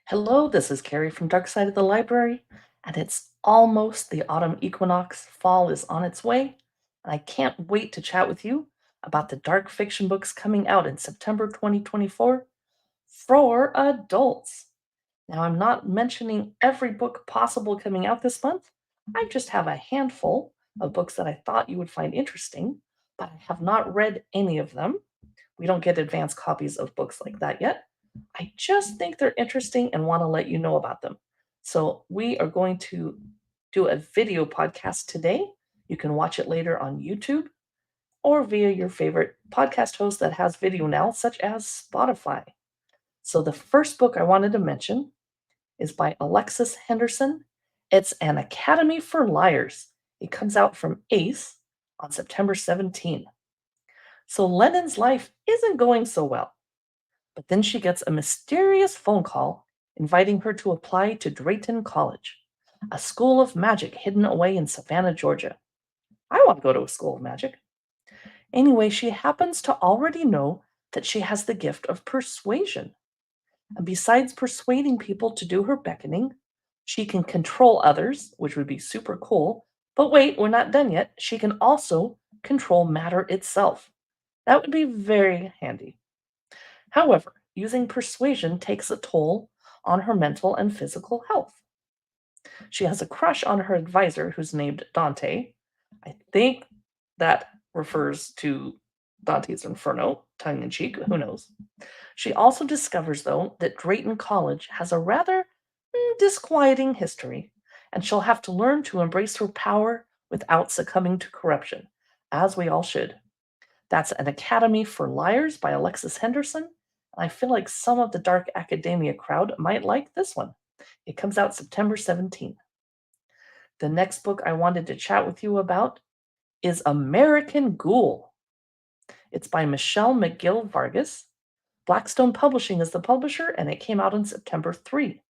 Hello, this is Carrie from Dark Side of the Library, and it's almost the autumn equinox. Fall is on its way, and I can't wait to chat with you about the dark fiction books coming out in September 2024 for adults. Now, I'm not mentioning every book possible coming out this month. I just have a handful of books that I thought you would find interesting, but I have not read any of them. We don't get advanced copies of books like that yet. I just think they're interesting and want to let you know about them. So, we are going to do a video podcast today. You can watch it later on YouTube or via your favorite podcast host that has video now, such as Spotify. So, the first book I wanted to mention is by Alexis Henderson. It's An Academy for Liars. It comes out from Ace on September 17. So, Lennon's life isn't going so well. But then she gets a mysterious phone call inviting her to apply to Drayton College, a school of magic hidden away in Savannah, Georgia. I want to go to a school of magic. Anyway, she happens to already know that she has the gift of persuasion. And besides persuading people to do her beckoning, she can control others, which would be super cool. But wait, we're not done yet. She can also control matter itself. That would be very handy. However, using persuasion takes a toll on her mental and physical health. She has a crush on her advisor, who's named Dante. I think that refers to Dante's Inferno, tongue in cheek, who knows. She also discovers, though, that Drayton College has a rather disquieting history, and she'll have to learn to embrace her power without succumbing to corruption, as we all should. That's An Academy for Liars by Alexis Henderson. And I feel like some of the dark academia crowd might like this one. It comes out September 17th. The next book I wanted to chat with you about is American Ghoul. It's by Michelle McGill-Vargas. Blackstone Publishing is the publisher, and it came out on September 3.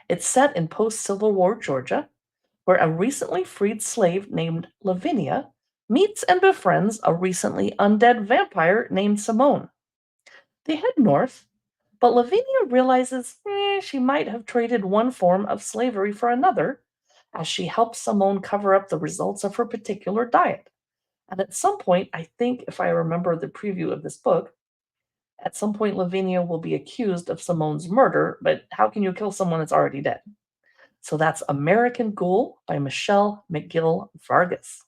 It's set in post-Civil War Georgia, where a recently freed slave named Lavinia meets and befriends a recently undead vampire named Simone. They head north, but Lavinia realizes she might have traded one form of slavery for another as she helps Simone cover up the results of her particular diet. And at some point, I think if I remember the preview of this book, at some point Lavinia will be accused of Simone's murder, but how can you kill someone that's already dead? So that's American Ghoul by Michelle McGill-Vargas.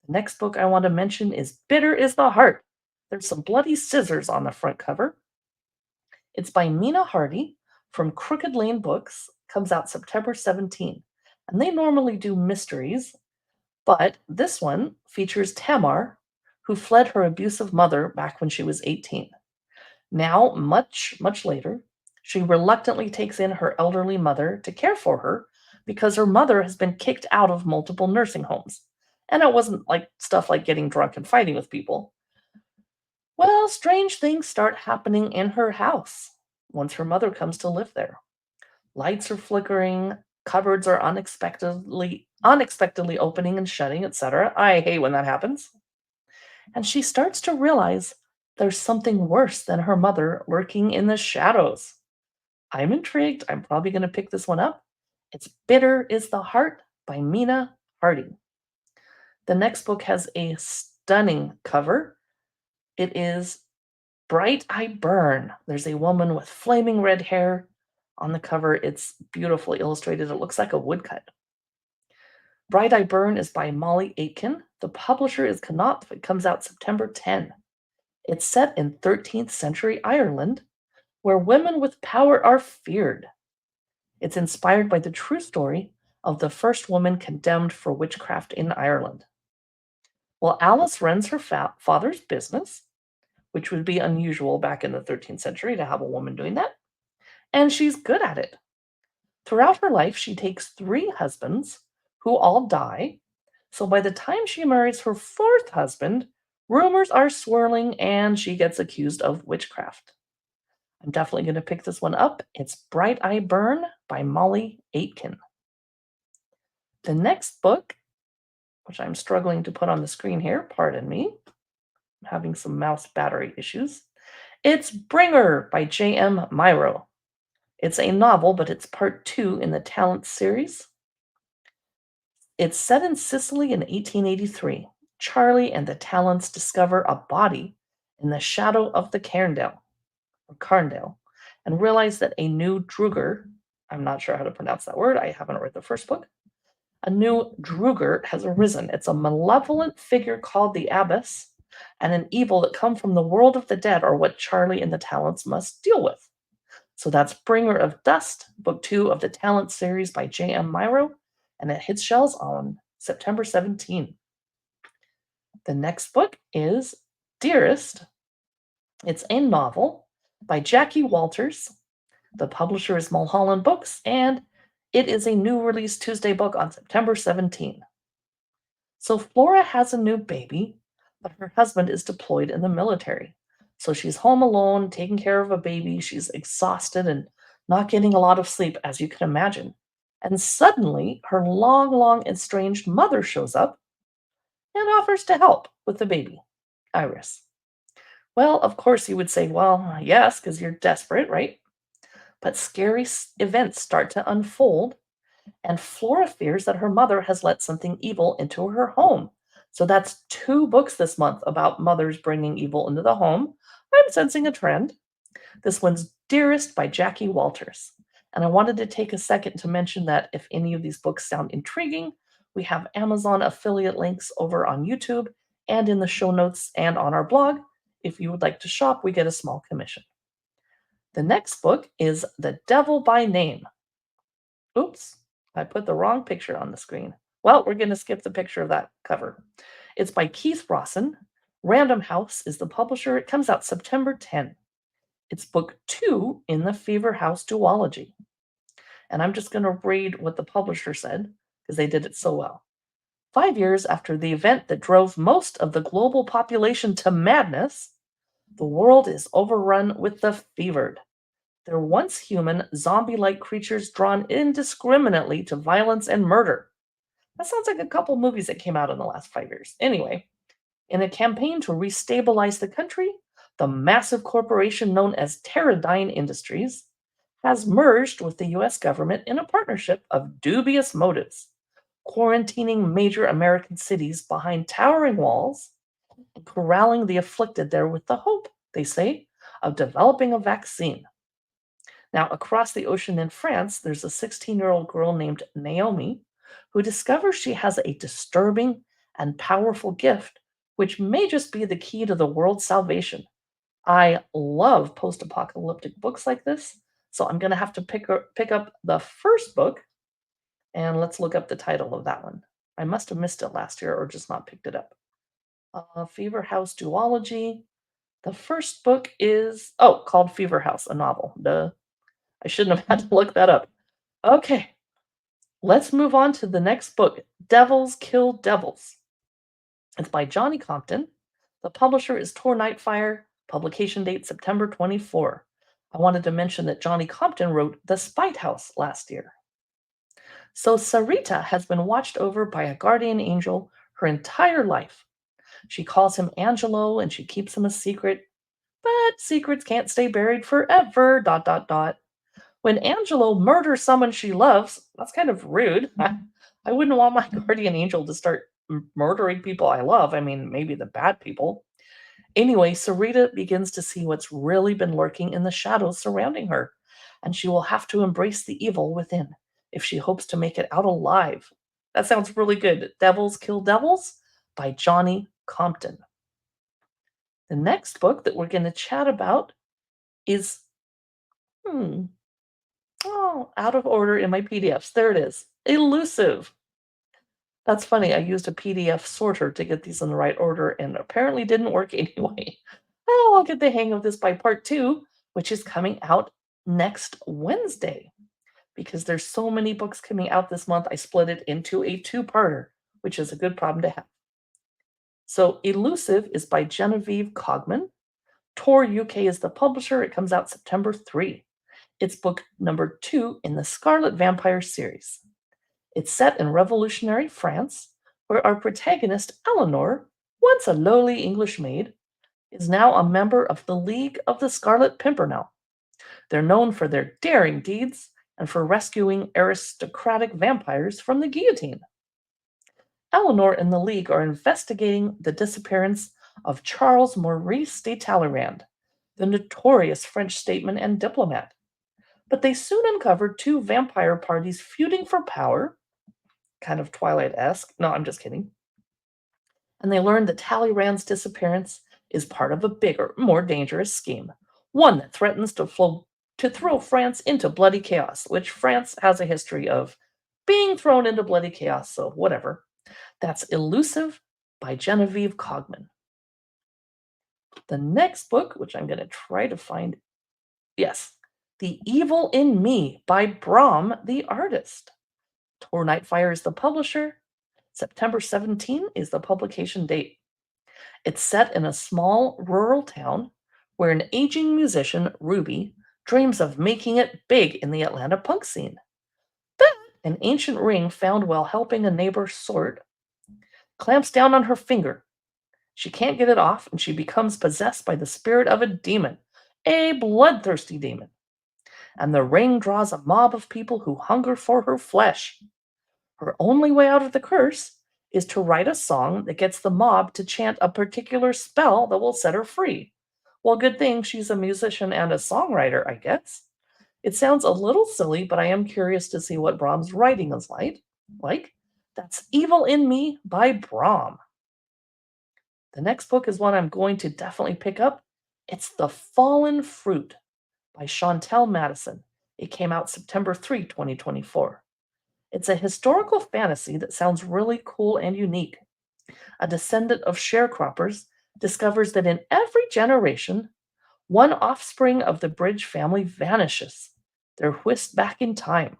The next book I want to mention is Bitter is the Heart. There's some bloody scissors on the front cover. It's by Mina Hardy from Crooked Lane Books, comes out September 17. And they normally do mysteries, but this one features Tamar, who fled her abusive mother back when she was 18. Now, much later, she reluctantly takes in her elderly mother to care for her because her mother has been kicked out of multiple nursing homes. And it wasn't like stuff like getting drunk and fighting with people. Well, strange things start happening in her house once her mother comes to live there. Lights are flickering, cupboards are unexpectedly opening and shutting, etc. I hate when that happens. And she starts to realize there's something worse than her mother lurking in the shadows. I'm intrigued. I'm probably going to pick this one up. It's Bitter is the Heart by Mina Hardy. The next book has a stunning cover. It is Bright I Burn. There's a woman with flaming red hair on the cover. It's beautifully illustrated. It looks like a woodcut. Bright I Burn is by Molly Aitken. The publisher is Knopf. It comes out September 10. It's set in 13th century Ireland, where women with power are feared. It's inspired by the true story of the first woman condemned for witchcraft in Ireland. Well, Alice runs her father's business, which would be unusual back in the 13th century to have a woman doing that, and she's good at it. Throughout her life, she takes 3 husbands who all die, so by the time she marries her 4th husband, rumors are swirling and she gets accused of witchcraft. I'm definitely going to pick this one up. It's Bright I Burn by Molly Aitken. The next book, which I'm struggling to put on the screen here, pardon me, I'm having some mouse battery issues. It's Bringer by J.M. Miro. It's a novel, but it's part two in the Talent series. It's set in Sicily in 1883. Charlie and the Talents discover a body in the shadow of the Carndale, and realize that a new Druger, I'm not sure how to pronounce that word, I haven't read the first book, a new Druger has arisen. It's a malevolent figure called the Abbess, and an evil that come from the world of the dead are what Charlie and the Talents must deal with. So that's Bringer of Dust, book two of the Talent series by J.M. Miro, and it hits shelves on September 17. The next book is Dearest. It's a novel by Jacquie Walters. The publisher is Mulholland Books, and it is a new release Tuesday book on September 17. So Flora has a new baby, but her husband is deployed in the military. So she's home alone, taking care of a baby. She's exhausted and not getting a lot of sleep, as you can imagine. And suddenly, her long, long estranged mother shows up and offers to help with the baby, Iris. Well, of course, you would say, well, yes, because you're desperate, right? But scary events start to unfold, and Flora fears that her mother has let something evil into her home. So that's two books this month about mothers bringing evil into the home. I'm sensing a trend. This one's Dearest by Jacquie Walters. And I wanted to take a second to mention that if any of these books sound intriguing, we have Amazon affiliate links over on YouTube and in the show notes and on our blog. If you would like to shop, we get a small commission. The next book is The Devil by Name. Oops, I put the wrong picture on the screen. Well, we're going to skip the picture of that cover. It's by Keith Rosson. Random House is the publisher. It comes out September 10. It's book two in the Fever House duology. And I'm just going to read what the publisher said because they did it so well. 5 years after the event that drove most of the global population to madness, the world is overrun with the fevered. They're once human, zombie-like creatures drawn indiscriminately to violence and murder. That sounds like a couple movies that came out in the last 5 years. Anyway, in a campaign to restabilize the country, the massive corporation known as Teradyne Industries has merged with the US government in a partnership of dubious motives, quarantining major American cities behind towering walls and corralling the afflicted there with the hope, they say, of developing a vaccine. Now, across the ocean in France, there's a 16-year-old girl named Naomi who discovers she has a disturbing and powerful gift, which may just be the key to the world's salvation. I love post apocalyptic books like this, so I'm going to have to pick up the first book, and let's look up the title of that one. I must have missed it last year or just not picked it up. Fever House Duology. The first book is, called Fever House, a novel. Duh. I shouldn't have had to look that up. Okay, let's move on to the next book, Devils Kill Devils. It's by Johnny Compton. The publisher is Tor Nightfire. Publication date September 24. I wanted to mention that Johnny Compton wrote The Spite House last year. So Sarita has been watched over by a guardian angel her entire life. She calls him Angelo and she keeps him a secret, but secrets can't stay buried forever, dot, dot, dot. When Angelo murders someone she loves, that's kind of rude. I wouldn't want my guardian angel to start murdering people I love. I mean, maybe the bad people. Anyway, Sarita begins to see what's really been lurking in the shadows surrounding her, and she will have to embrace the evil within if she hopes to make it out alive. That sounds really good. Devils Kill Devils by Johnny Compton. The next book that we're going to chat about is out of order in my PDFs. There it is. Elusive. That's funny. I used a PDF sorter to get these in the right order and apparently didn't work anyway. Well, I'll get the hang of this by part two, which is coming out next Wednesday. Because there's so many books coming out this month, I split it into a two-parter, which is a good problem to have. So Elusive is by Genevieve Cogman. Tor UK is the publisher. It comes out September 3. It's book number 2 in the Scarlet Vampire series. It's set in revolutionary France, where our protagonist, Eleanor, once a lowly English maid, is now a member of the League of the Scarlet Pimpernel. They're known for their daring deeds and for rescuing aristocratic vampires from the guillotine. Eleanor and the League are investigating the disappearance of Charles Maurice de Talleyrand, the notorious French statesman and diplomat. But they soon uncover two vampire parties feuding for power, kind of Twilight esque. No, I'm just kidding. And they learn that Talleyrand's disappearance is part of a bigger, more dangerous scheme, one that threatens to throw France into bloody chaos, which France has a history of being thrown into bloody chaos, so whatever. That's Elusive by Genevieve Cogman. The next book, which I'm going to try to find, yes, The Evil in Me by Brom, the artist. Tor Nightfire is the publisher. September 17 is the publication date. It's set in a small rural town where an aging musician, Ruby, dreams of making it big in the Atlanta punk scene. But an ancient ring found while helping a neighbor sort clamps down on her finger. She can't get it off, and she becomes possessed by the spirit of a demon, a bloodthirsty demon. And the ring draws a mob of people who hunger for her flesh. Her only way out of the curse is to write a song that gets the mob to chant a particular spell that will set her free. Well, good thing she's a musician and a songwriter, I guess. It sounds a little silly, but I am curious to see what Brom's writing is like. That's Evil in Me by Brom. The next book is one I'm going to definitely pick up. It's The Fallen Fruit by Shawntelle Madison. It came out September 3, 2024. It's a historical fantasy that sounds really cool and unique. A descendant of sharecroppers discovers that in every generation, one offspring of the Bridge family vanishes. They're whisked back in time.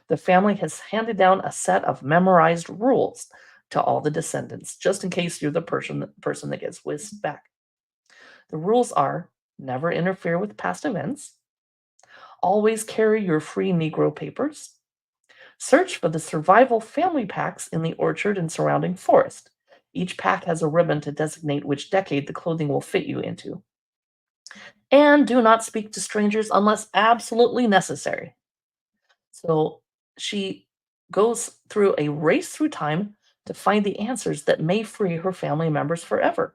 The family has handed down a set of memorized rules to all the descendants, just in case you're the person that gets whisked back. The rules are never interfere with past events, always carry your free Negro papers, search for the survival family packs in the orchard and surrounding forest. Each pack has a ribbon to designate which decade the clothing will fit you into. And do not speak to strangers unless absolutely necessary. So she goes through a race through time to find the answers that may free her family members forever.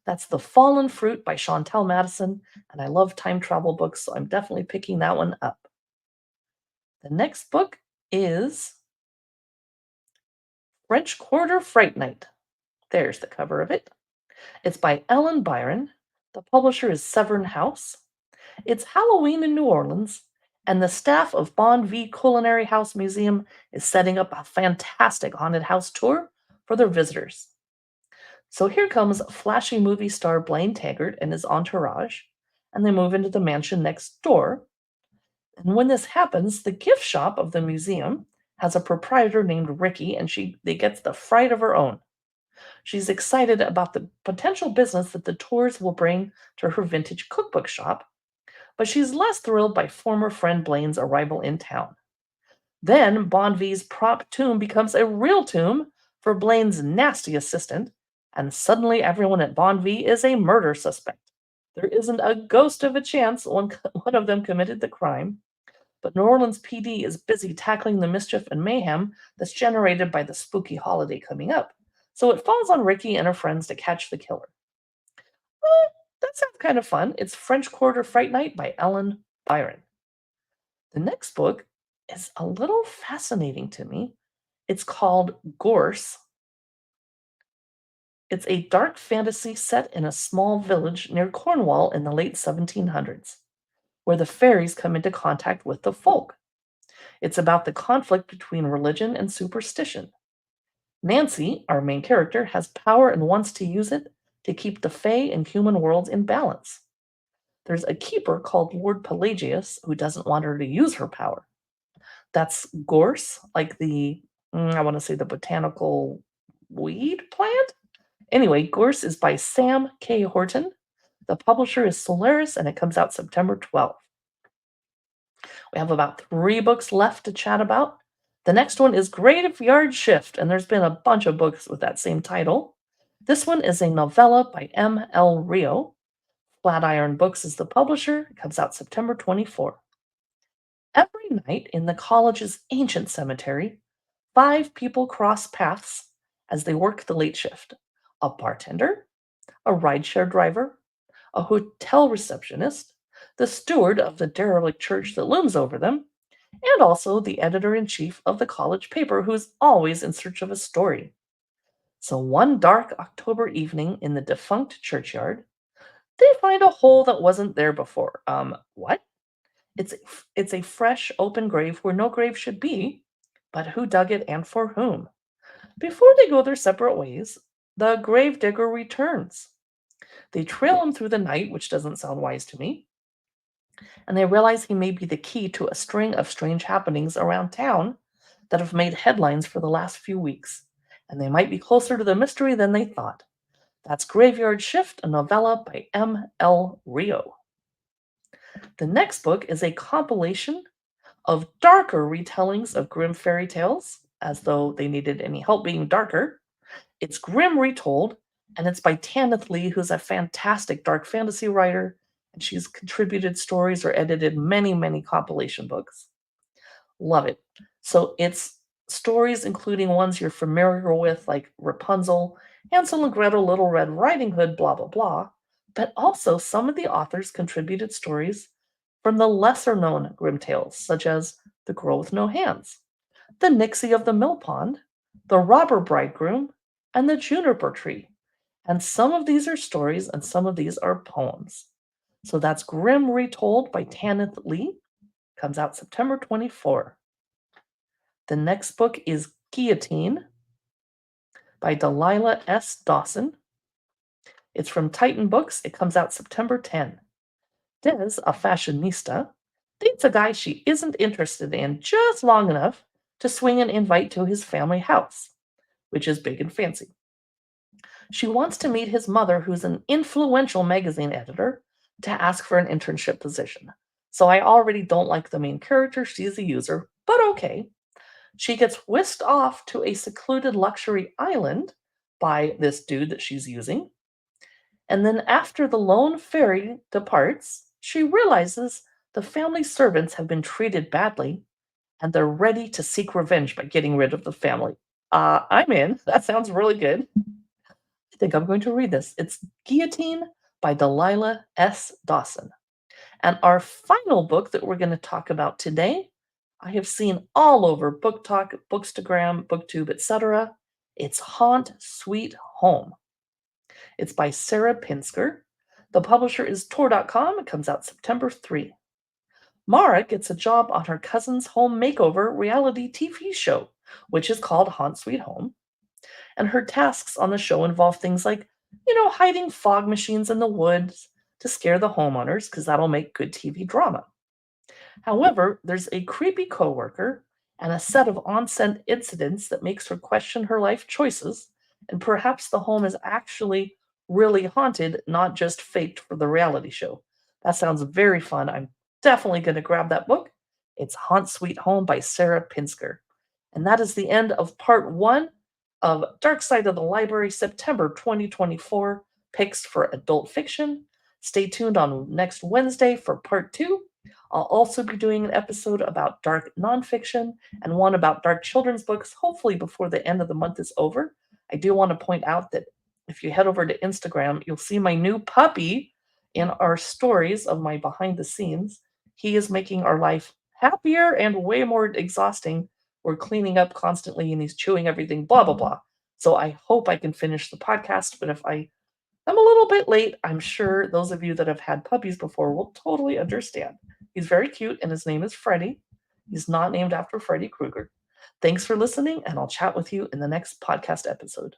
That's The Fallen Fruit by Shawntelle Madison, and I love time travel books, so I'm definitely picking that one up. The next book is French Quarter Fright Night. There's the cover of it. It's by Ellen Byron. The publisher is Severn House. It's Halloween in New Orleans, and the staff of Bond V Culinary House Museum is setting up a fantastic haunted house tour for their visitors. So here comes flashy movie star Blaine Taggart and his entourage, and they move into the mansion next door. And when this happens, the gift shop of the museum has a proprietor named Ricky, and they gets the fright of her own. She's excited about the potential business that the tours will bring to her vintage cookbook shop, but she's less thrilled by former friend Blaine's arrival in town. Then Bond V's prop tomb becomes a real tomb for Blaine's nasty assistant, and suddenly everyone at Bond V is a murder suspect. There isn't a ghost of a chance one of them committed the crime, but New Orleans PD is busy tackling the mischief and mayhem that's generated by the spooky holiday coming up. So it falls on Ricky and her friends to catch the killer. That sounds kind of fun. It's French Quarter Fright Night by Ellen Byron. The next book is a little fascinating to me. It's called Gorse. It's a dark fantasy set in a small village near Cornwall in the late 1700s, where the fairies come into contact with the folk. It's about the conflict between religion and superstition. Nancy, our main character, has power and wants to use it to keep the Fae and human worlds in balance. There's a keeper called Lord Pelagius who doesn't want her to use her power. That's gorse, like I want to say the botanical weed plant? Anyway, Gorse is by Sam K. Horton. The publisher is Solaris, and it comes out September 12th. We have about 3 books left to chat about. The next one is Graveyard Shift, and there's been a bunch of books with that same title. This one is a novella by M. L. Rio. Flatiron Books is the publisher. It comes out September 24. Every night in the college's ancient cemetery, five people cross paths as they work the late shift: a bartender, a rideshare driver, a hotel receptionist, the steward of the derelict church that looms over them, and also the editor in chief of the college paper who's always in search of a story. So one dark October evening in the defunct churchyard, they find a hole that wasn't there before. What? It's a fresh, open grave where no grave should be, but who dug it and for whom? Before they go their separate ways, the grave digger returns. They trail him through the night, which doesn't sound wise to me, and they realize he may be the key to a string of strange happenings around town that have made headlines for the last few weeks, and they might be closer to the mystery than they thought. That's Graveyard Shift, a novella by M.L. Rio. The next book is a compilation of darker retellings of grim fairy tales, as though they needed any help being darker. It's grim retold, and it's by Tanith Lee, who's a fantastic dark fantasy writer, and she's contributed stories or edited many, many compilation books. Love it. So it's stories including ones you're familiar with, like Rapunzel, Hansel and Gretel, Little Red Riding Hood, blah, blah, blah. But also, some of the authors contributed stories from the lesser known grim tales, such as The Girl with No Hands, The Nixie of the Mill Pond, The Robber Bridegroom, and The Juniper Tree. And some of these are stories and some of these are poems. So that's Grim Retold by Tanith Lee. Comes out September 24. The next book is Guillotine by Delilah S. Dawson. It's from Titan Books. It comes out September 10. Des, a fashionista, dates a guy she isn't interested in just long enough to swing an invite to his family house, which is big and fancy. She wants to meet his mother, who's an influential magazine editor, to ask for an internship position. So I already don't like the main character. She's a user, but okay. She gets whisked off to a secluded luxury island by this dude that she's using. And then after the lone fairy departs, she realizes the family servants have been treated badly and they're ready to seek revenge by getting rid of the family. I'm in. That sounds really good. I think I'm going to read this. It's Guillotine by Delilah S. Dawson. And our final book that we're going to talk about today, I have seen all over Book Talk, Bookstagram, BookTube, etc. It's Haunt Sweet Home. It's by Sarah Pinsker. The publisher is Tor.com. It comes out September 3. Mara gets a job on her cousin's home makeover reality TV show, which is called Haunt Sweet Home. And her tasks on the show involve things like, hiding fog machines in the woods to scare the homeowners, because that'll make good TV drama. However, there's a creepy coworker and a set of on-set incidents that makes her question her life choices, and perhaps the home is actually really haunted, not just faked for the reality show. That sounds very fun. I'm definitely going to grab that book. It's Haunt Sweet Home by Sarah Pinsker. And that is the end of part 1 of Dark Side of the Library, September 2024, picks for adult fiction. Stay tuned on next Wednesday for part 2. I'll also be doing an episode about dark nonfiction and one about dark children's books, hopefully before the end of the month is over. I do want to point out that if you head over to Instagram, you'll see my new puppy in our stories of my behind the scenes. He is making our life happier and way more exhausting. We're cleaning up constantly and he's chewing everything, blah, blah, blah. So I hope I can finish the podcast, but if I'm a little bit late, I'm sure those of you that have had puppies before will totally understand. He's very cute, and his name is Freddy. He's not named after Freddy Krueger. Thanks for listening, and I'll chat with you in the next podcast episode.